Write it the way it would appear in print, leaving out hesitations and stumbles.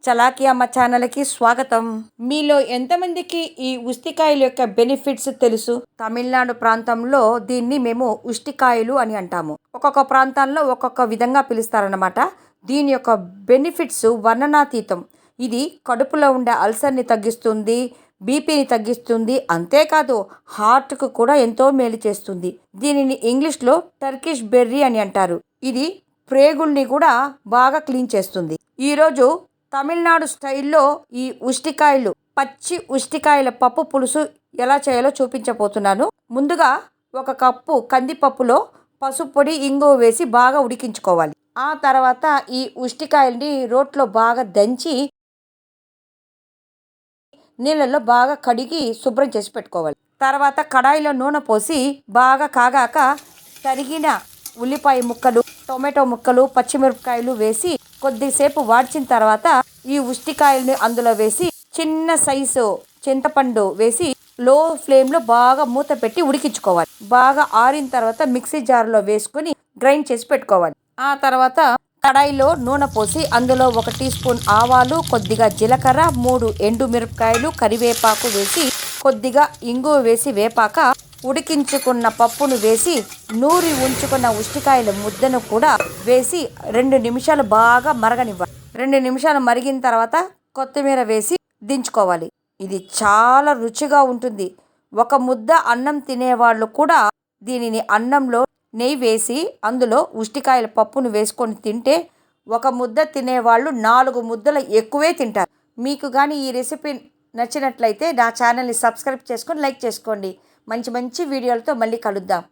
చలాకీ అమ్మ ఛానల్కి స్వాగతం. మీలో ఎంతమందికి ఈ ఉస్తికాయల యొక్క బెనిఫిట్స్ తెలుసు? తమిళనాడు ప్రాంతంలో దీన్ని మేము ఉస్తికాయలు అని అంటాము. ఒక్కొక్క ప్రాంతాల్లో ఒక్కొక్క విధంగా పిలుస్తారన్నమాట. దీని యొక్క బెనిఫిట్స్ వర్ణనాతీతం. ఇది కడుపులో ఉండే అల్సర్ని తగ్గిస్తుంది, బీపీని తగ్గిస్తుంది, అంతేకాదు హార్ట్కు కూడా ఎంతో మేలు చేస్తుంది. దీనిని ఇంగ్లీష్లో టర్కిష్ బెర్రీ అని అంటారు. ఇది ప్రేగుల్ని కూడా బాగా క్లీన్ చేస్తుంది. ఈరోజు తమిళనాడు స్టైల్లో ఈ ఉస్తికాయలు, పచ్చి ఉస్తికాయల పప్పు పులుసు ఎలా చేయాలో చూపించబోతున్నాను. ముందుగా ఒక కప్పు కందిపప్పులో పసుపు పొడి, ఇంగువ వేసి బాగా ఉడికించుకోవాలి. ఆ తర్వాత ఈ ఉస్తికాయల్ని రోట్లో బాగా దంచి నీళ్ళల్లో బాగా కడిగి శుభ్రం చేసి పెట్టుకోవాలి. తర్వాత కడాయిలో నూనె పోసి బాగా కాగాక తరిగిన ఉల్లిపాయ ముక్కలు, టొమాటో ముక్కలు, పచ్చిమిరపకాయలు వేసి కొద్దిసేపు వాడ్చిన తర్వాత ఈ ఉస్తికాయల్ని అందులో వేసి చిన్న సైజు చింతపండు వేసి లో ఫ్లేమ్లో బాగా మూత పెట్టి ఉడికించుకోవాలి. బాగా ఆరిన తర్వాత మిక్సీ జార్లో వేసుకుని గ్రైండ్ చేసి పెట్టుకోవాలి. ఆ తర్వాత కడాయిలో నూనె పోసి అందులో 1 టీ స్పూన్ ఆవాలు, కొద్దిగా జీలకర్ర, 3 ఎండుమిరపకాయలు, కరివేపాకు వేసి కొద్దిగా ఇంగువ వేసి వేపాక ఉడికించుకున్న పప్పును వేసి నూరి ఉంచుకున్న ఉస్తికాయల ముద్దను కూడా వేసి 2 నిమిషాలు బాగా మరగనివ్వాలి. 2 నిమిషాలు మరిగిన తర్వాత కొత్తిమీర వేసి దించుకోవాలి. ఇది చాలా రుచిగా ఉంటుంది. ఒక ముద్ద అన్నం తినేవాళ్ళు కూడా దీనిని అన్నంలో నెయ్యి వేసి అందులో ఉస్తికాయల పప్పును వేసుకొని తింటే ఒక ముద్ద తినేవాళ్ళు 4 ముద్దలు ఎక్కువే తింటారు. మీకు కానీ ఈ రెసిపీ నచ్చినట్లయితే నా ఛానల్ని సబ్స్క్రైబ్ చేసుకొని లైక్ చేసుకోండి. మంచి మంచి వీడియోలతో మళ్ళీ కలుద్దాం.